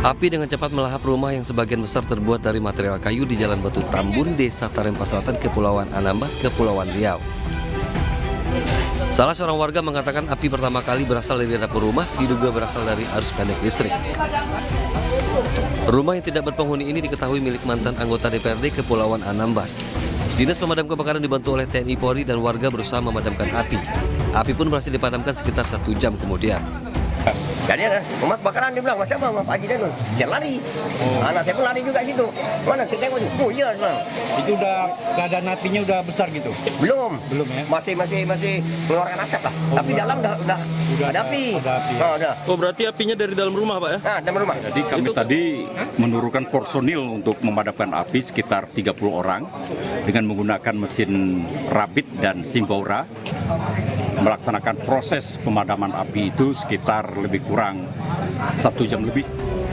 Api dengan cepat melahap rumah yang sebagian besar terbuat dari material kayu di Jalan Batu Tambun, Desa Tarempa Selatan, Kepulauan Anambas, Kepulauan Riau. Salah seorang warga mengatakan api pertama kali berasal dari dapur rumah, diduga berasal dari arus pendek listrik. Rumah yang tidak berpenghuni ini diketahui milik mantan anggota DPRD Kepulauan Anambas. Dinas pemadam kebakaran dibantu oleh TNI Polri dan warga berusaha memadamkan api. Api pun berhasil dipadamkan sekitar 1 jam kemudian. Jadi ada rumah kebakaran, dia bilang, "Mas siapa? Mas Pak Haji Danun." Dia lari. Anak saya pun lari juga situ. Mana kita tengok? Oh iya, Bang. Itu udah keadaan apinya udah besar gitu? Belum ya? Masih mengeluarkan asap lah. Tapi dalam udah ada api. Ada api. Oh, ada. Oh, berarti apinya dari dalam rumah, Pak ya? Nah, dalam rumah. Jadi kami tadi menurunkan personil untuk memadamkan api sekitar 30 orang dengan menggunakan mesin rabit dan simbaura, melaksanakan proses pemadaman api itu sekitar lebih kurang 1 jam lebih.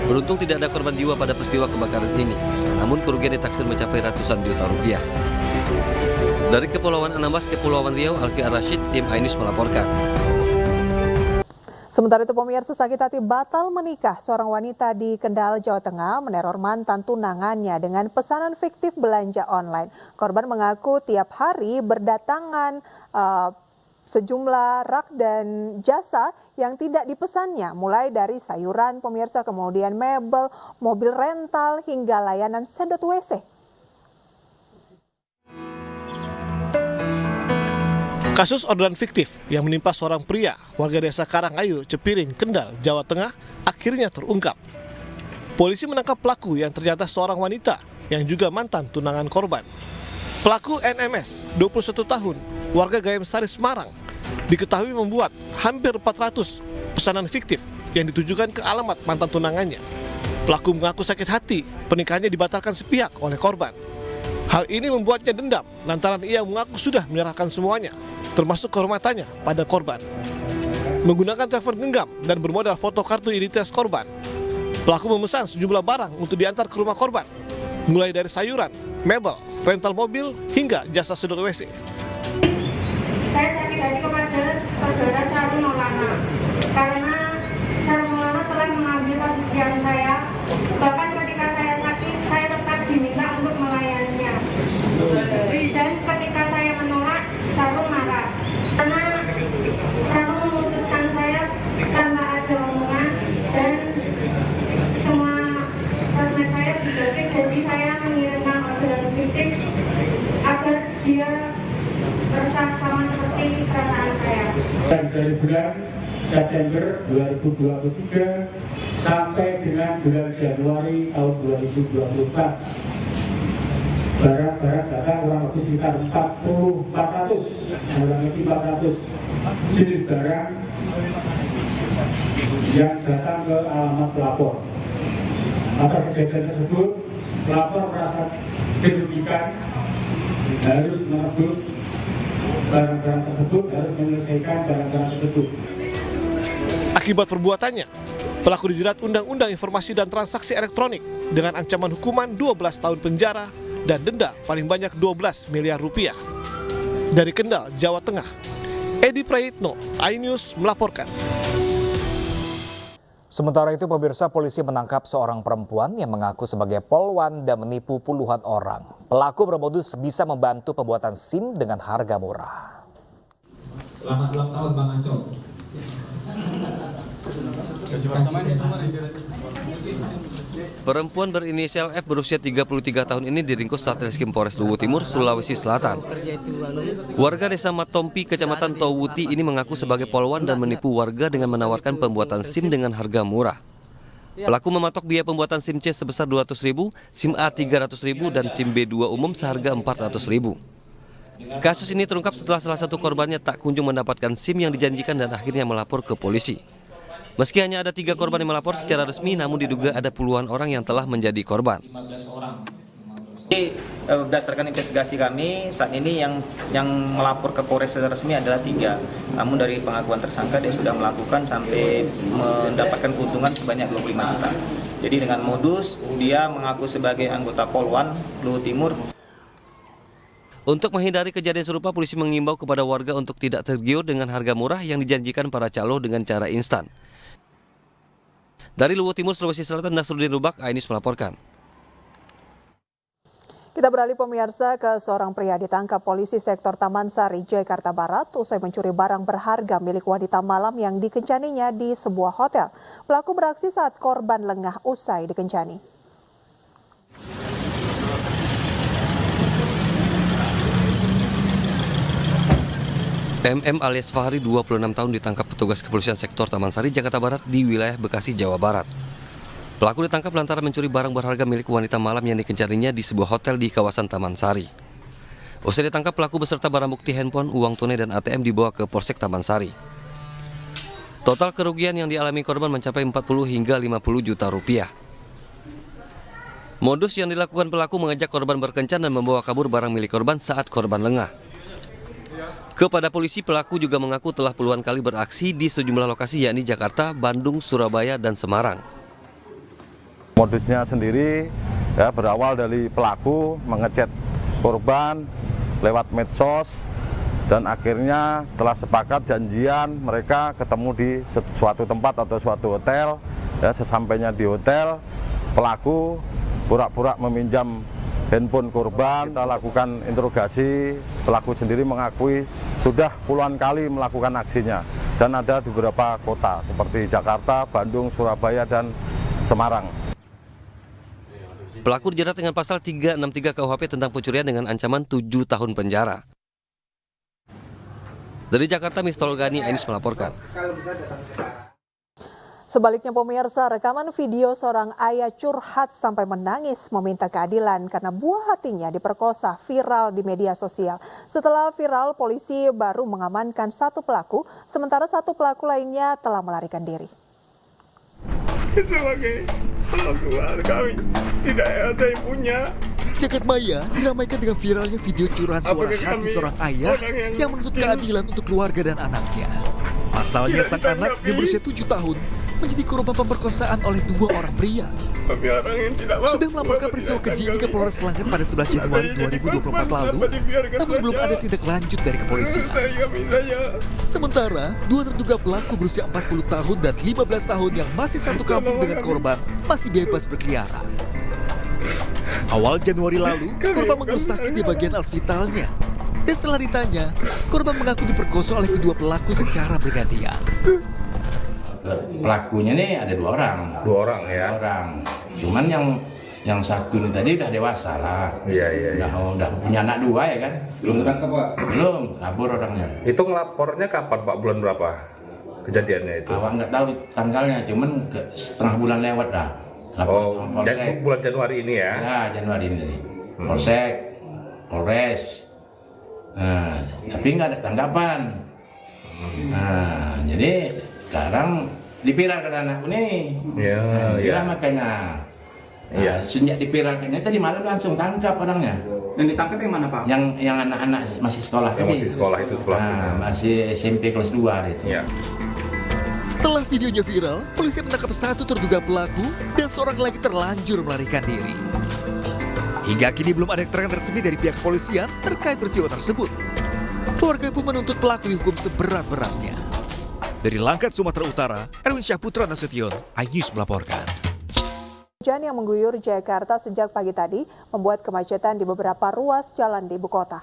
Beruntung tidak ada korban jiwa pada peristiwa kebakaran ini, namun kerugian ditaksir mencapai ratusan juta rupiah. Dari Kepulauan Anambas, Kepulauan Riau, Alfi Ar-Rashid, tim iNews melaporkan. Sementara itu pemirsa, sakit hati batal menikah. Seorang wanita di Kendal, Jawa Tengah meneror mantan tunangannya dengan pesanan fiktif belanja online. Korban mengaku tiap hari berdatangan sejumlah rak dan jasa yang tidak dipesannya, mulai dari sayuran pemirsa, kemudian mebel, mobil rental, hingga layanan sedot WC. Kasus orderan fiktif yang menimpa seorang pria warga desa Karangayu, Cepiring, Kendal, Jawa Tengah akhirnya terungkap. Polisi menangkap pelaku yang ternyata seorang wanita yang juga mantan tunangan korban. Pelaku NMS, 21 tahun, warga Gayam Sari, Semarang, diketahui membuat hampir 400 pesanan fiktif yang ditujukan ke alamat mantan tunangannya. Pelaku mengaku sakit hati pernikahannya dibatalkan sepihak oleh korban. Hal ini membuatnya dendam lantaran ia mengaku sudah menyerahkan semuanya, termasuk kehormatannya pada korban. Menggunakan telepon genggam dan bermodal foto kartu identitas korban, pelaku memesan sejumlah barang untuk diantar ke rumah korban, mulai dari sayuran, mebel, rental mobil, hingga jasa sedot WC. Saya sakit hati kepada saudara Sarung Maulana karena Sarung Maulana telah mengambil kesucian saya. Bahkan ketika saya sakit, saya tetap diminta untuk melayaninya. Dan ketika saya menolak, Sarung marah karena Sarung memutuskan saya tanpa ada omongan dan semua sosmed saya diblokir. Jadi saya mengirimkan orderan fiktif agar dia resah sama seperti perasaan saya. Dan dari bulan September 2023 sampai dengan bulan Januari tahun 2024, barang-barang datang kurang lebih sekitar 400 jenis barang yang datang ke alamat pelapor. Atas kejadian tersebut, pelapor merasa dirugikan, harus menebus barang-barang tersebut, harus menyelesaikan barang-barang tersebut. Akibat perbuatannya, pelaku dijerat Undang-Undang Informasi dan Transaksi Elektronik dengan ancaman hukuman 12 tahun penjara dan denda paling banyak 12 miliar rupiah. Dari Kendal, Jawa Tengah, Edi Prayitno, iNews melaporkan. Sementara itu, pemirsa, polisi menangkap seorang perempuan yang mengaku sebagai polwan dan menipu puluhan orang. Pelaku bermodus bisa membantu pembuatan SIM dengan harga murah. Selamat ulang tahun Bang Ancol. Perempuan berinisial F berusia 33 tahun ini diringkus Satreskrim Polres Luwu Timur, Sulawesi Selatan. Warga desa Matompi, Kecamatan Towuti ini mengaku sebagai polwan dan menipu warga dengan menawarkan pembuatan SIM dengan harga murah. Pelaku mematok biaya pembuatan SIM C sebesar 200.000, SIM A 300.000 dan SIM B2 umum seharga 400.000. Kasus ini terungkap setelah salah satu korbannya tak kunjung mendapatkan SIM yang dijanjikan dan akhirnya melapor ke polisi. Meski hanya ada 3 korban yang melapor secara resmi, namun diduga ada puluhan orang yang telah menjadi korban. Berdasarkan investigasi kami, saat ini yang melapor ke Polres secara resmi adalah 3. Namun dari pengakuan tersangka dia sudah melakukan sampai mendapatkan keuntungan sebanyak 25 juta. Jadi dengan modus dia mengaku sebagai anggota Polwan Luwu Timur. Untuk menghindari kejadian serupa, polisi mengimbau kepada warga untuk tidak tergiur dengan harga murah yang dijanjikan para calo dengan cara instan. Dari Luwu Timur, Sulawesi Selatan, Nasruddin Rubak, Ainis melaporkan. Kita beralih pemirsa ke seorang pria ditangkap polisi sektor Taman Sari, Jakarta Barat usai mencuri barang berharga milik wanita malam yang dikencaninya di sebuah hotel. Pelaku beraksi saat korban lengah usai dikencani. MM alias Fahri, 26 tahun, ditangkap petugas kepolisian sektor Taman Sari, Jakarta Barat di wilayah Bekasi, Jawa Barat. Pelaku ditangkap lantaran mencuri barang berharga milik wanita malam yang dikencaninya di sebuah hotel di kawasan Taman Sari. Usai ditangkap, pelaku beserta barang bukti handphone, uang tunai, dan ATM dibawa ke Polsek Taman Sari. Total kerugian yang dialami korban mencapai 40 hingga 50 juta rupiah. Modus yang dilakukan pelaku mengajak korban berkencan dan membawa kabur barang milik korban saat korban lengah. Kepada polisi, pelaku juga mengaku telah puluhan kali beraksi di sejumlah lokasi yakni Jakarta, Bandung, Surabaya, dan Semarang. Modusnya sendiri ya, berawal dari pelaku mengechat korban lewat medsos dan akhirnya setelah sepakat janjian mereka ketemu di suatu tempat atau suatu hotel. Ya, sesampainya di hotel, pelaku pura-pura meminjam handphone korban. Kita lakukan interogasi, pelaku sendiri mengakui sudah puluhan kali melakukan aksinya dan ada di beberapa kota seperti Jakarta, Bandung, Surabaya, dan Semarang. Pelaku dijerat dengan pasal 363 KUHP tentang pencurian dengan ancaman 7 tahun penjara. Dari Jakarta, Miftol Gani, Ainis melaporkan. Sebaliknya pemirsa, rekaman video seorang ayah curhat sampai menangis meminta keadilan karena buah hatinya diperkosa viral di media sosial. Setelah viral, polisi baru mengamankan satu pelaku, sementara satu pelaku lainnya telah melarikan diri. Sebagai orang tua kami tidak ada ibunya. Jagat maya diramaikan dengan viralnya video curahan suara hati seorang ayah yang menuntut keadilan untuk keluarga dan anaknya. Pasalnya sang anak yang berusia 7 tahun menjadi korban pemerkosaan oleh 2 orang pria. Sudah melaporkan peristiwa keji ini ke Polres Langkat pada 11 Januari 2024 lalu, namun belum ada tindak lanjut dari kepolisian. Sementara, 2 terduga pelaku berusia 40 tahun dan 15 tahun yang masih satu kampung dengan korban masih bebas berkeliaran. Awal Januari lalu, korban mengeluh sakit di bagian alt vitalnya. Dan setelah ditanya, korban mengaku diperkosa oleh kedua pelaku secara bergantian. Pelakunya nih ada 2 orang. 2 orang ya. 2 orang. Cuman yang satu ini tadi udah dewasa lah. Iya. Udah punya anak 2 ya kan. Belum ketangkep Pak? Belum, kabur orangnya. Itu ngelapornya kapan Pak? Bulan berapa kejadiannya itu? Awak nggak tahu tanggalnya, cuman setengah bulan lewat dah. Oh, bulan Januari ini ya? Ya, Januari ini. Polsek, Polres. Nah, tapi nggak ada tanggapan. Nah, jadi sekarang dipiralkan anakku nih. Iya. Makanya. Iya. Sejak dipiralkannya tadi malam langsung tangkap orangnya. Yang ditangkap yang mana Pak? Yang anak-anak masih sekolah. Yang masih sekolah itu pelakunya. Masih SMP kelas 2 itu. Iya. Setelah videonya viral, polisi menangkap satu terduga pelaku dan seorang lagi terlanjur melarikan diri. Hingga kini belum ada keterangan resmi dari pihak kepolisian terkait peristiwa tersebut. Keluarga pun menuntut pelaku dihukum seberat-beratnya. Dari Langkat, Sumatera Utara, Erwin Syahputra Nasution, iNews melaporkan. Hujan yang mengguyur Jakarta sejak pagi tadi membuat kemacetan di beberapa ruas jalan di ibu kota.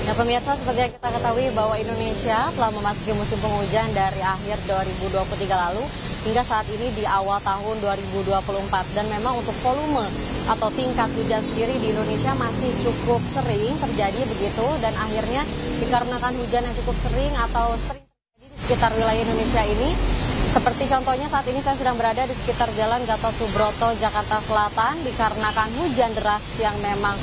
Ya pemirsa, seperti yang kita ketahui bahwa Indonesia telah memasuki musim penghujan dari akhir 2023 lalu hingga saat ini di awal tahun 2024. Dan memang untuk volume atau tingkat hujan sendiri di Indonesia masih cukup sering terjadi begitu. Dan akhirnya dikarenakan hujan yang cukup sering atau sering terjadi di sekitar wilayah Indonesia ini, seperti contohnya saat ini saya sedang berada di sekitar Jalan Gatot Subroto, Jakarta Selatan, dikarenakan hujan deras yang memang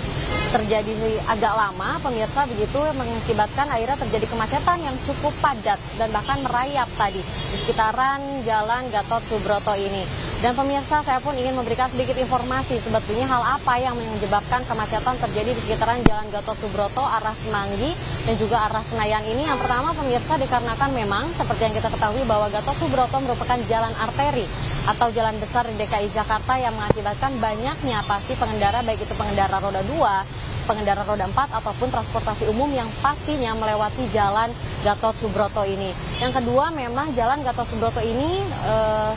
terjadi agak lama, pemirsa, begitu mengakibatkan akhirnya terjadi kemacetan yang cukup padat dan bahkan merayap tadi di sekitaran Jalan Gatot Subroto ini. Dan pemirsa, saya pun ingin memberikan sedikit informasi sebetulnya hal apa yang menyebabkan kemacetan terjadi di sekitaran Jalan Gatot Subroto arah Semanggi dan juga arah Senayan ini. Yang pertama pemirsa, dikarenakan memang seperti yang kita ketahui bahwa Gatot Subroto merupakan jalan arteri atau jalan besar di DKI Jakarta yang mengakibatkan banyaknya pasti pengendara, baik itu pengendara roda 2 pengendara roda 4 ataupun transportasi umum yang pastinya melewati jalan Gatot Subroto ini. Yang kedua, memang jalan Gatot Subroto ini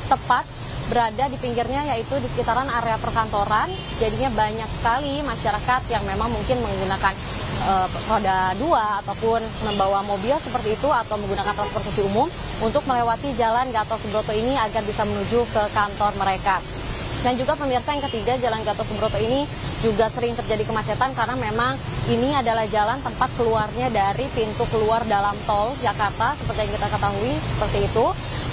tepat berada di pinggirnya, yaitu di sekitaran area perkantoran. Jadinya banyak sekali masyarakat yang memang mungkin menggunakan roda 2 ataupun membawa mobil seperti itu atau menggunakan transportasi umum untuk melewati jalan Gatot Subroto ini agar bisa menuju ke kantor mereka. Dan juga pemirsa, yang ketiga, jalan Gatot Subroto ini juga sering terjadi kemacetan karena memang ini adalah jalan tempat keluarnya dari pintu keluar dalam tol Jakarta seperti yang kita ketahui seperti itu.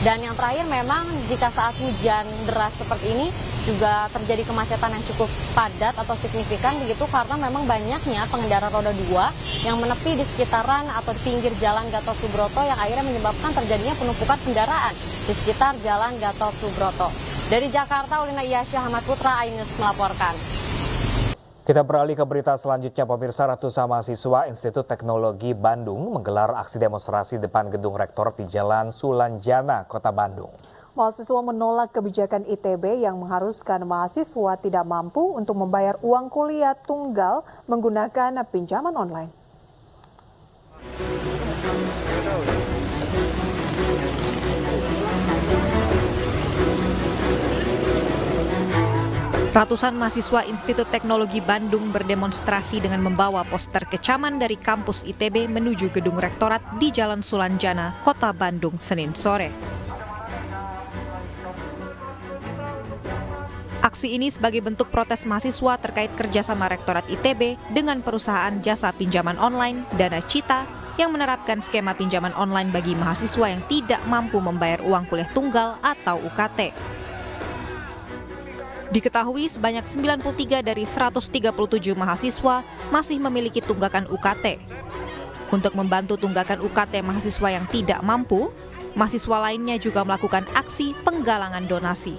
Dan yang terakhir, memang jika saat hujan deras seperti ini juga terjadi kemacetan yang cukup padat atau signifikan begitu karena memang banyaknya pengendara roda 2 yang menepi di sekitaran atau di pinggir jalan Gatot Subroto yang akhirnya menyebabkan terjadinya penumpukan kendaraan di sekitar jalan Gatot Subroto. Dari Jakarta, Ulina Iyasya, Ahmad Putra, iNews melaporkan. Kita beralih ke berita selanjutnya, pemirsa. Ratusan mahasiswa Institut Teknologi Bandung menggelar aksi demonstrasi depan gedung rektorat di Jalan Sulanjana, Kota Bandung. Mahasiswa menolak kebijakan ITB yang mengharuskan mahasiswa tidak mampu untuk membayar uang kuliah tunggal menggunakan pinjaman online. Ratusan mahasiswa Institut Teknologi Bandung berdemonstrasi dengan membawa poster kecaman dari kampus ITB menuju gedung rektorat di Jalan Sulanjana, Kota Bandung, Senin sore. Aksi ini sebagai bentuk protes mahasiswa terkait kerjasama rektorat ITB dengan perusahaan jasa pinjaman online Dana Cita yang menerapkan skema pinjaman online bagi mahasiswa yang tidak mampu membayar uang kuliah tunggal atau UKT. Diketahui sebanyak 93 dari 137 mahasiswa masih memiliki tunggakan UKT. Untuk membantu tunggakan UKT mahasiswa yang tidak mampu, mahasiswa lainnya juga melakukan aksi penggalangan donasi.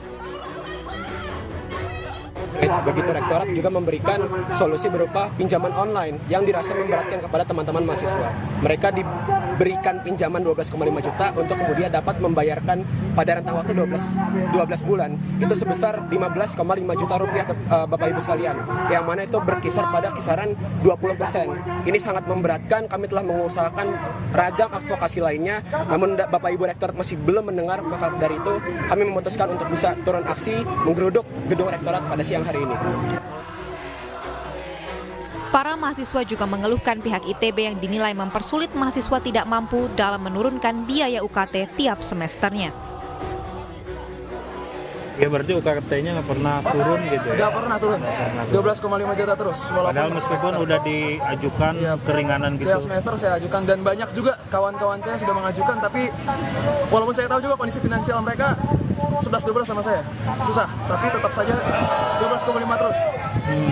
Begitu rektorat juga memberikan solusi berupa pinjaman online yang dirasa memberatkan kepada teman-teman mahasiswa. Mereka diberikan pinjaman 12,5 juta untuk kemudian dapat membayarkan pada rentang waktu 12 bulan. Itu sebesar 15,5 juta rupiah, Bapak Ibu sekalian. Yang mana itu berkisar pada kisaran 20%. Ini sangat memberatkan, kami telah mengusahakan ragam advokasi lainnya. Namun Bapak Ibu rektorat masih belum mendengar, maka dari itu kami memutuskan untuk bisa turun aksi menggeruduk gedung rektorat pada siang hari ini. Para mahasiswa juga mengeluhkan pihak ITB yang dinilai mempersulit mahasiswa tidak mampu dalam menurunkan biaya UKT tiap semesternya. Ya berarti UKT-nya nggak pernah turun gitu ya? Nggak pernah turun, 12,5 juta terus. Padahal meskipun udah diajukan keringanan gitu. Tiap semester saya ajukan dan banyak juga kawan-kawan saya sudah mengajukan, tapi walaupun saya tahu juga kondisi finansial mereka 11-12 sama saya, susah, tapi tetap saja 12,5 terus.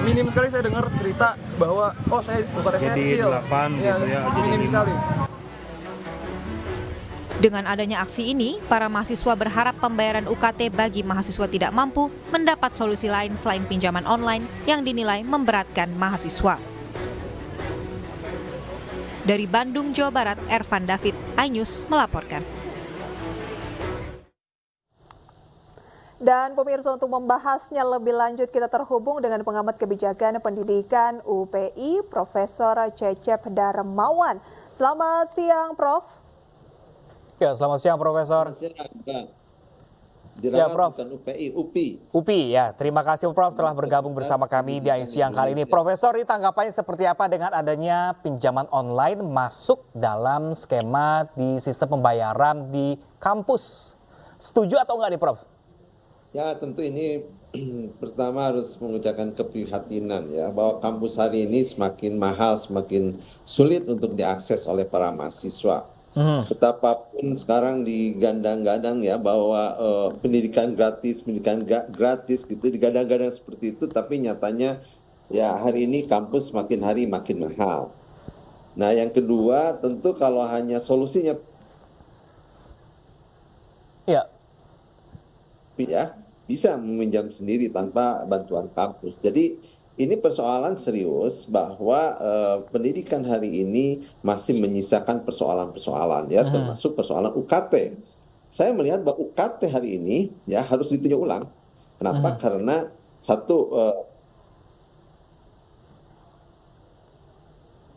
Minim sekali saya dengar cerita bahwa saya UKT saya kecil, 8 gitu ya, minim sekali. Dengan adanya aksi ini, para mahasiswa berharap pembayaran UKT bagi mahasiswa tidak mampu mendapat solusi lain selain pinjaman online yang dinilai memberatkan mahasiswa. Dari Bandung, Jawa Barat, Ervan David, iNews melaporkan. Dan pemirsa, untuk membahasnya lebih lanjut kita terhubung dengan pengamat kebijakan pendidikan UPI, Profesor Cecep Darmawan. Selamat siang, Prof. Ya, selamat siang, Profesor. Ya, Prof. Bukan UPI, UPI. UPI, ya. Terima kasih, Prof, telah bergabung bersama kami di siang kali ini. Profesor, ini tanggapannya seperti apa dengan adanya pinjaman online masuk dalam skema di sistem pembayaran di kampus? Setuju atau enggak nih, Prof? Ya, tentu ini pertama harus mengucapkan keprihatinan ya, bahwa kampus hari ini semakin mahal, semakin sulit untuk diakses oleh para mahasiswa. Betapapun sekarang digadang-gadang ya bahwa pendidikan gratis gitu, digadang-gadang seperti itu, tapi nyatanya ya hari ini kampus makin hari makin mahal. Nah, yang kedua tentu kalau hanya solusinya ya bisa meminjam sendiri tanpa bantuan kampus. Jadi ini persoalan serius bahwa pendidikan hari ini masih menyisakan persoalan-persoalan ya, termasuk persoalan UKT. Saya melihat bahwa UKT hari ini ya harus ditinjau ulang. Kenapa? Karena satu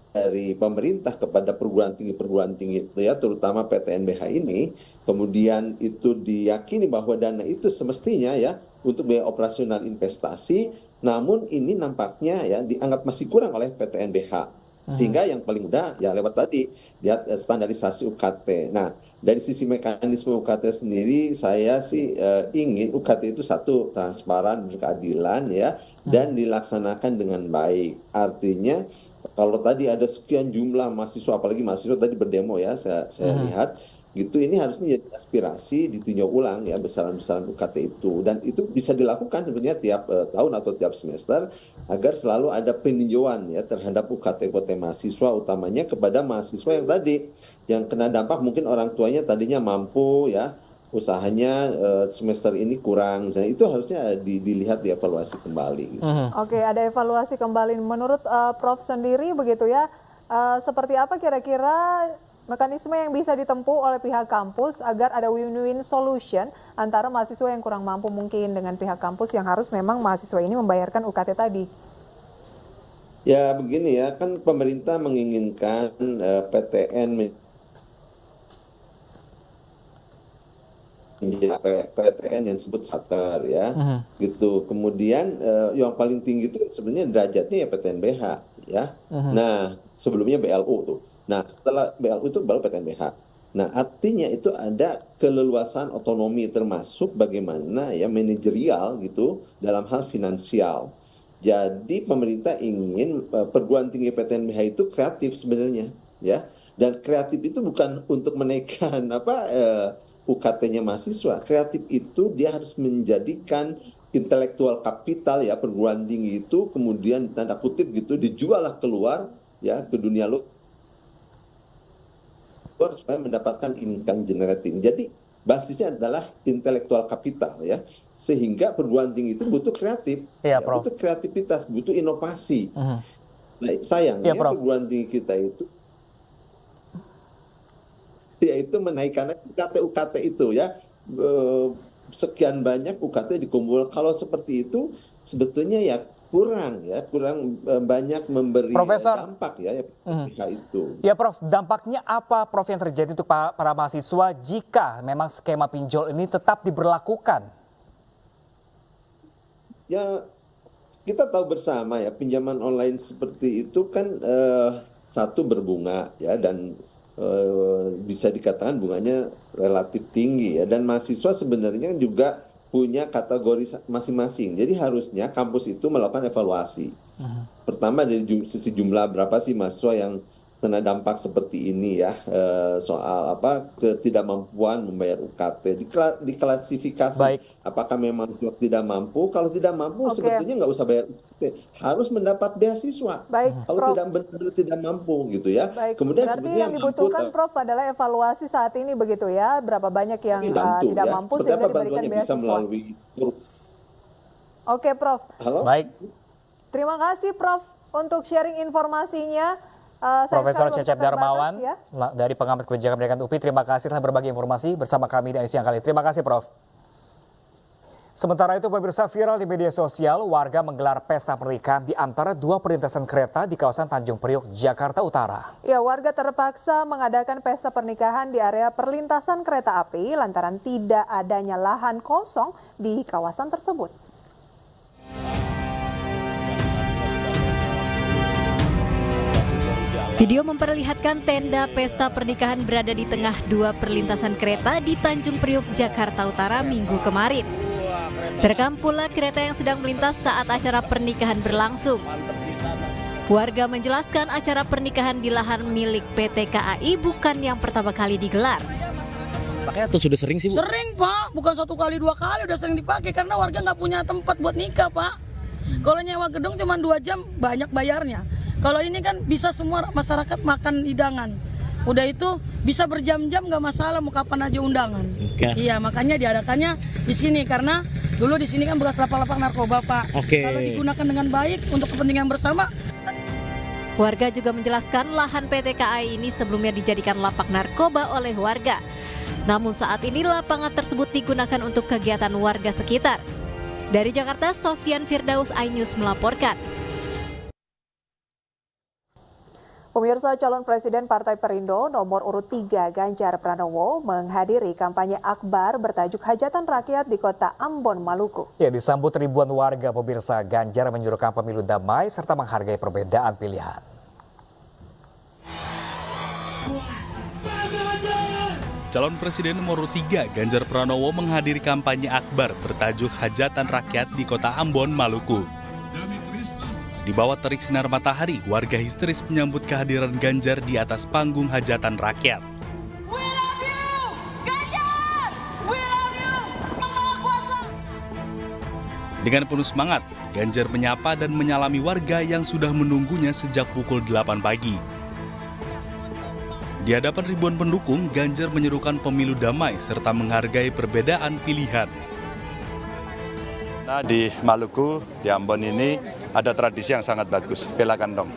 dari pemerintah kepada perguruan tinggi itu ya, terutama PTNBH ini, kemudian itu diyakini bahwa dana itu semestinya ya untuk biaya operasional investasi, namun ini nampaknya ya dianggap masih kurang oleh PTNBH. Sehingga yang paling mudah ya lewat tadi lihat standarisasi UKT. Nah, dari sisi mekanisme UKT sendiri saya sih ingin UKT itu satu transparan, berkeadilan ya, dan dilaksanakan dengan baik. Artinya kalau tadi ada sekian jumlah mahasiswa, apalagi mahasiswa tadi berdemo ya, saya lihat gitu, ini harusnya jadi aspirasi ditinjau ulang ya besaran-besaran UKT itu, dan itu bisa dilakukan sebenarnya tiap tahun atau tiap semester agar selalu ada peninjauan ya terhadap UKT mahasiswa, utamanya kepada mahasiswa yang tadi yang kena dampak, mungkin orang tuanya tadinya mampu ya, usahanya semester ini kurang, misalnya, itu harusnya dilihat, dievaluasi kembali gitu. Oke, ada evaluasi kembali. Menurut Prof sendiri begitu ya, seperti apa kira-kira mekanisme yang bisa ditempuh oleh pihak kampus agar ada win-win solution antara mahasiswa yang kurang mampu mungkin dengan pihak kampus yang harus memang mahasiswa ini membayarkan UKT tadi? Ya begini ya, kan pemerintah menginginkan PTN yang disebut charter ya, gitu. Kemudian yang paling tinggi itu sebenarnya derajatnya ya PTNBH ya. Nah sebelumnya BLU tuh. Nah setelah BLU itu baru PTNBH. Nah artinya itu ada keleluasan otonomi termasuk bagaimana ya manajerial gitu dalam hal finansial. Jadi pemerintah ingin perguruan tinggi PTNBH itu kreatif sebenarnya ya. Dan kreatif itu bukan untuk menaikkan UKT-nya mahasiswa. Kreatif itu dia harus menjadikan intelektual kapital ya perguruan tinggi itu kemudian tanda kutip gitu dijual lah keluar ya ke dunia luar supaya mendapatkan income generating. Jadi basisnya adalah intelektual kapital ya, sehingga perguruan tinggi itu butuh kreatif, ya, butuh kreativitas, butuh inovasi. Nah, sayangnya perguruan tinggi kita itu yaitu menaikkan UKT itu ya, sekian banyak UKT dikumpul. Kalau seperti itu sebetulnya ya kurang banyak memberi dampak ya itu. Ya Prof, dampaknya apa Prof yang terjadi untuk para mahasiswa jika memang skema pinjol ini tetap diberlakukan? Ya kita tahu bersama ya, pinjaman online seperti itu kan satu berbunga ya, dan bisa dikatakan bunganya relatif tinggi ya, dan mahasiswa sebenarnya juga punya kategori masing-masing. Jadi harusnya kampus itu melakukan evaluasi. Pertama dari sisi jumlah berapa sih mahasiswa yang kena dampak seperti ini ya, soal ketidakmampuan membayar UKT, diklasifikasi. Baik. Apakah memang tidak mampu? Kalau tidak mampu sebetulnya nggak usah bayar UKT, harus mendapat beasiswa. Baik, kalau Prof. tidak mampu gitu ya. Baik. Kemudian berarti yang dibutuhkan Prof adalah evaluasi saat ini begitu ya, berapa banyak yang tidak mampu sehingga diberikan beasiswa. Melalui... Oke Prof. Halo? Baik. Terima kasih Prof untuk sharing informasinya. Profesor Cecep Darmawan dari Pengamat Kebijakan Pendidikan UPI, terima kasih telah berbagi informasi bersama kami di siang kali. Terima kasih Prof. Sementara itu pemirsa, viral di media sosial, warga menggelar pesta pernikahan di antara dua perlintasan kereta di kawasan Tanjung Priok, Jakarta Utara. Ya, warga terpaksa mengadakan pesta pernikahan di area perlintasan kereta api lantaran tidak adanya lahan kosong di kawasan tersebut. Video memperlihatkan tenda pesta pernikahan berada di tengah dua perlintasan kereta di Tanjung Priok, Jakarta Utara Minggu kemarin. Terekam pula kereta yang sedang melintas saat acara pernikahan berlangsung. Warga menjelaskan acara pernikahan di lahan milik PT KAI bukan yang pertama kali digelar. Pakai atau sudah sering sih Bu? Sering Pak, bukan 1 kali 2 kali udah sering dipakai karena warga nggak punya tempat buat nikah Pak. Kalau nyewa gedung cuma 2 jam banyak bayarnya. Kalau ini kan bisa semua masyarakat makan hidangan. Udah itu bisa berjam-jam nggak masalah, mau kapan aja undangan. Iya, makanya diadakannya di sini karena dulu di sini kan bekas lapak-lapak narkoba Pak. Kalau digunakan dengan baik untuk kepentingan bersama. Warga juga menjelaskan lahan PT KAI ini sebelumnya dijadikan lapak narkoba oleh warga. Namun saat ini lapangan tersebut digunakan untuk kegiatan warga sekitar. Dari Jakarta, Sofyan Firdaus, iNews melaporkan. Pemirsa, calon Presiden Partai Perindo nomor urut 3 Ganjar Pranowo menghadiri kampanye akbar bertajuk Hajatan Rakyat di Kota Ambon, Maluku. Ya, disambut ribuan warga, pemirsa. Ganjar menyuruhkan pemilu damai serta menghargai perbedaan pilihan. Calon Presiden nomor 3 Ganjar Pranowo menghadiri kampanye akbar bertajuk Hajatan Rakyat di Kota Ambon, Maluku. Di bawah terik sinar matahari, warga histeris menyambut kehadiran Ganjar di atas panggung Hajatan Rakyat. Dengan penuh semangat, Ganjar menyapa dan menyalami warga yang sudah menunggunya sejak pukul 8 pagi. Di hadapan ribuan pendukung, Ganjar menyerukan pemilu damai serta menghargai perbedaan pilihan. Nah, di Maluku, di Ambon ini ada tradisi yang sangat bagus, Bela Kandong.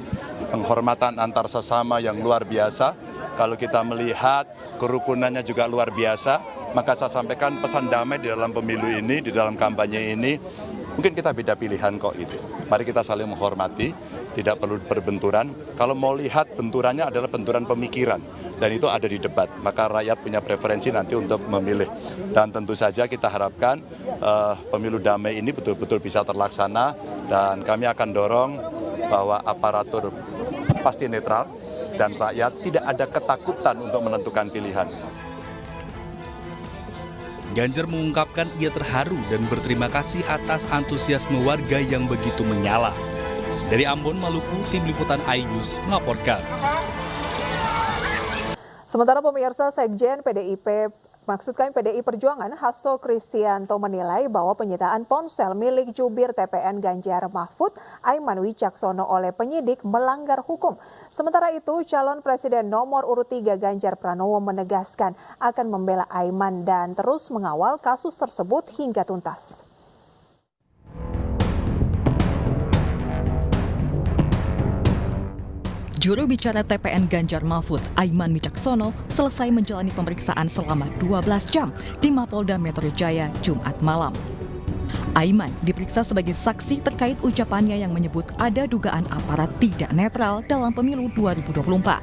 Penghormatan antar sesama yang luar biasa. Kalau kita melihat kerukunannya juga luar biasa, maka saya sampaikan pesan damai di dalam pemilu ini, di dalam kampanye ini. Mungkin kita beda pilihan kok itu. Mari kita saling menghormati, tidak perlu berbenturan. Kalau mau lihat benturannya adalah benturan pemikiran. Dan itu ada di debat, maka rakyat punya preferensi nanti untuk memilih. Dan tentu saja kita harapkan pemilu damai ini betul-betul bisa terlaksana dan kami akan dorong bahwa aparatur pasti netral dan rakyat tidak ada ketakutan untuk menentukan pilihan. Ganjar mengungkapkan ia terharu dan berterima kasih atas antusiasme warga yang begitu menyala. Dari Ambon, Maluku, Tim Liputan iNews melaporkan. Sementara pemirsa, Sekjen PDI Perjuangan Hasto Kristianto menilai bahwa penyitaan ponsel milik jubir TPN Ganjar Mahfud, Aiman Wicaksono oleh penyidik melanggar hukum. Sementara itu, calon Presiden nomor urut 3 Ganjar Pranowo menegaskan akan membela Aiman dan terus mengawal kasus tersebut hingga tuntas. Juru bicara TPN Ganjar Mahfud, Aiman Wicaksono, selesai menjalani pemeriksaan selama 12 jam di Mapolda Metro Jaya, Jumat malam. Aiman diperiksa sebagai saksi terkait ucapannya yang menyebut ada dugaan aparat tidak netral dalam pemilu 2024.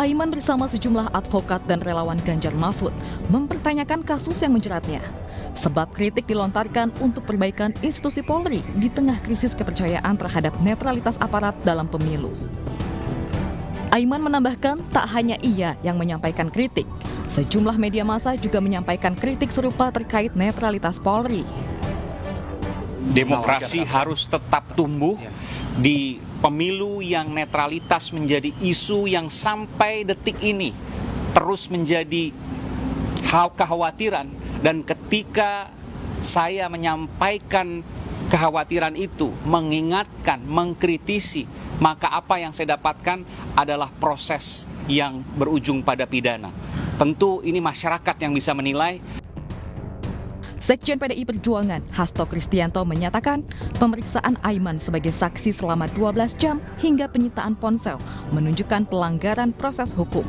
Aiman bersama sejumlah advokat dan relawan Ganjar Mahfud mempertanyakan kasus yang menjeratnya. Sebab kritik dilontarkan untuk perbaikan institusi Polri di tengah krisis kepercayaan terhadap netralitas aparat dalam pemilu. Aiman menambahkan tak hanya ia yang menyampaikan kritik, sejumlah media massa juga menyampaikan kritik serupa terkait netralitas Polri. Demokrasi harus tetap tumbuh di pemilu yang netralitas menjadi isu yang sampai detik ini terus menjadi kekhawatiran. Dan ketika saya menyampaikan kekhawatiran itu, mengingatkan, mengkritisi, maka apa yang saya dapatkan adalah proses yang berujung pada pidana. Tentu ini masyarakat yang bisa menilai. Sekjen PDI Perjuangan Hasto Kristianto menyatakan pemeriksaan Aiman sebagai saksi selama 12 jam hingga penyitaan ponsel menunjukkan pelanggaran proses hukum.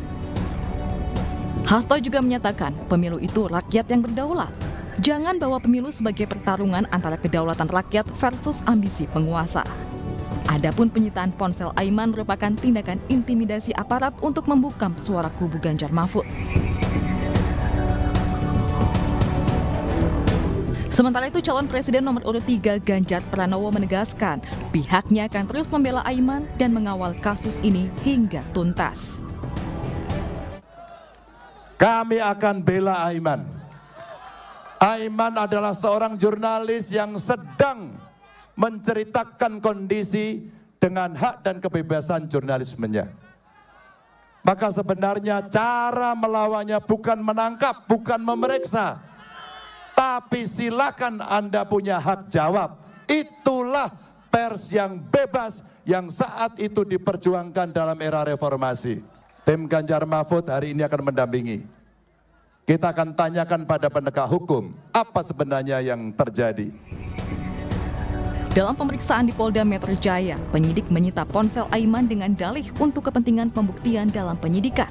Hasto juga menyatakan pemilu itu rakyat yang berdaulat. Jangan bawa pemilu sebagai pertarungan antara kedaulatan rakyat versus ambisi penguasa. Adapun penyitaan ponsel Aiman merupakan tindakan intimidasi aparat untuk membungkam suara kubu Ganjar Mahfud. Sementara itu, calon Presiden nomor urut 3 Ganjar Pranowo menegaskan pihaknya akan terus membela Aiman dan mengawal kasus ini hingga tuntas. Kami akan bela Aiman. Aiman adalah seorang jurnalis yang sedang menceritakan kondisi dengan hak dan kebebasan jurnalismenya. Maka sebenarnya cara melawannya bukan menangkap, bukan memeriksa, tapi silakan Anda punya hak jawab. Itulah pers yang bebas yang saat itu diperjuangkan dalam era reformasi. Tim Ganjar Mahfud hari ini akan mendampingi. Kita akan tanyakan pada penegak hukum, apa sebenarnya yang terjadi. Dalam pemeriksaan di Polda Metro Jaya, penyidik menyita ponsel Aiman dengan dalih untuk kepentingan pembuktian dalam penyidikan.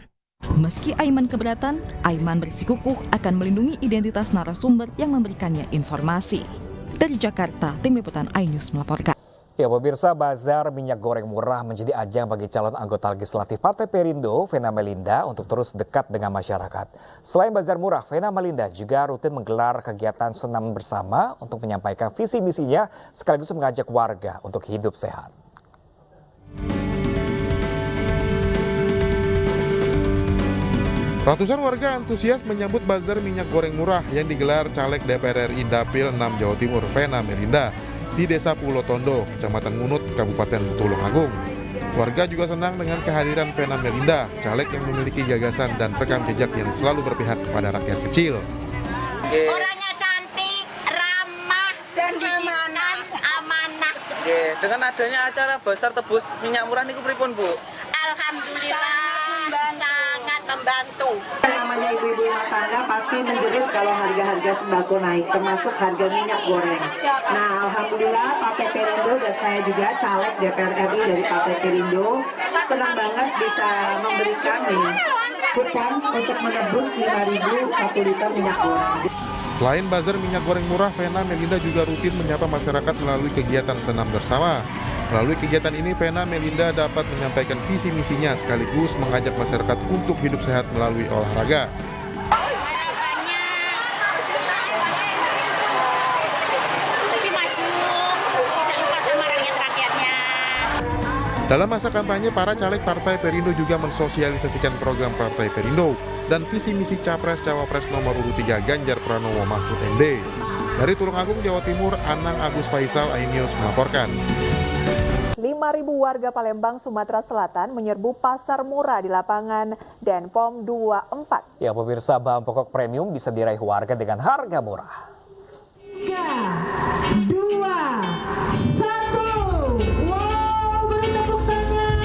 Meski Aiman keberatan, Aiman bersikukuh akan melindungi identitas narasumber yang memberikannya informasi. Dari Jakarta, Tim Liputan iNews melaporkan. Ya pemirsa, bazar minyak goreng murah menjadi ajang bagi calon anggota legislatif Partai Perindo, Vena Melinda, untuk terus dekat dengan masyarakat. Selain bazar murah, Vena Melinda juga rutin menggelar kegiatan senam bersama untuk menyampaikan visi misinya sekaligus mengajak warga untuk hidup sehat. Ratusan warga antusias menyambut bazar minyak goreng murah yang digelar caleg DPR RI Dapil 6 Jawa Timur Vena Melinda di Desa Pulau Tondo, Kecamatan Ngunut, Kabupaten Tulungagung. Warga juga senang dengan kehadiran Vena Melinda, caleg yang memiliki gagasan dan rekam jejak yang selalu berpihak kepada rakyat kecil. Orangnya cantik, ramah, dan amanah. Dengan adanya acara bazar tebus minyak murah niku pripun, Bu? Alhamdulillah sangat membantu. Namanya ibu-ibu rumah tangga pasti menjerit kalau harga-harga sembako naik, termasuk harga minyak goreng. Nah, alhamdulillah Partai Perindo dan saya juga caleg DPR RI dari Partai Perindo senang banget bisa memberikan kupon untuk menebus 5.000 1 liter minyak goreng. Selain bazar minyak goreng murah, Vena Melinda juga rutin menyapa masyarakat melalui kegiatan senam bersama. Melalui kegiatan ini, Vena Melinda dapat menyampaikan visi misinya sekaligus mengajak masyarakat untuk hidup sehat melalui olahraga. Dalam masa kampanye, para caleg Partai Perindo juga mensosialisasikan program Partai Perindo dan visi misi Capres-Cawapres nomor urut 3 Ganjar Pranowo Mahfud MD. Dari Tulungagung, Jawa Timur, Anang Agus Faisal, iNews melaporkan. 5.000 warga Palembang, Sumatera Selatan menyerbu pasar murah di lapangan Denpom 24. Ya pemirsa, bahan pokok premium bisa diraih warga dengan harga murah. 3, 2, 1. Wow, beri tepuk tangan.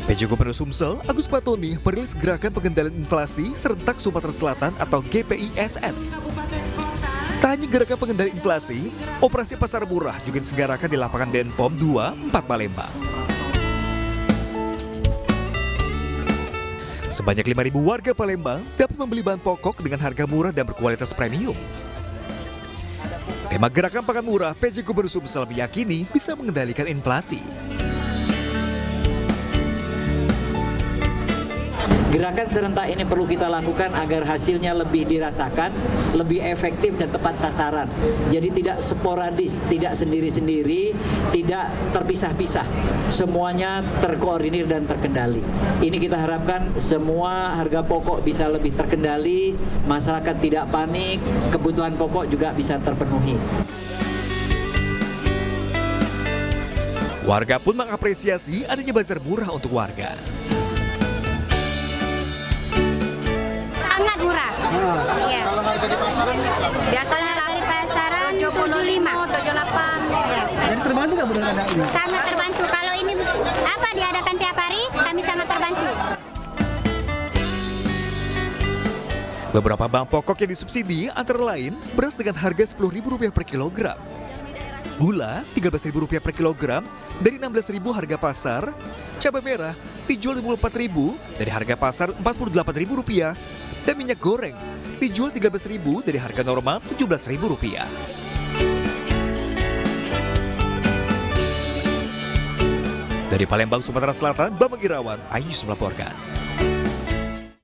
PJ Gubernur Sumsel, Agus Patoni, merilis Gerakan Pengendalian Inflasi Serentak Sumatera Selatan atau GPISS. Tak hanya Gerakan Pengendalian Inflasi, operasi pasar murah juga diselenggarakan di lapangan Denpom 24 Palembang. Sebanyak 5.000 warga Palembang dapat membeli bahan pokok dengan harga murah dan berkualitas premium. Tema Gerakan Pangan Murah, PJ Gubernur Sumsel meyakini bisa mengendalikan inflasi. Gerakan serentak ini perlu kita lakukan agar hasilnya lebih dirasakan, lebih efektif dan tepat sasaran. Jadi tidak sporadis, tidak sendiri-sendiri, tidak terpisah-pisah. Semuanya terkoordinir dan terkendali. Ini kita harapkan semua harga pokok bisa lebih terkendali, masyarakat tidak panik, kebutuhan pokok juga bisa terpenuhi. Warga pun mengapresiasi adanya bazar murah untuk warga. Sangat murah. Iya. Kalau harga di pasaran berapa? Biasanya harga di pasaran 75, 78. Ya. Jadi terbantu nggak dengan ada ini? Sangat terbantu. Kalau ini diadakan tiap hari, kami sangat terbantu. Beberapa bahan pokok yang disubsidi antara lain beras dengan harga Rp10.000 per kilogram, gula Rp13.000 per kilogram dari Rp16.000 harga pasar, cabai merah dijual Rp24.000 dari harga pasar Rp48.000, dan minyak goreng dijual Rp13.000 dari harga normal Rp17.000. Dari Palembang, Sumatera Selatan, Bambang Irawan, iNews melaporkan.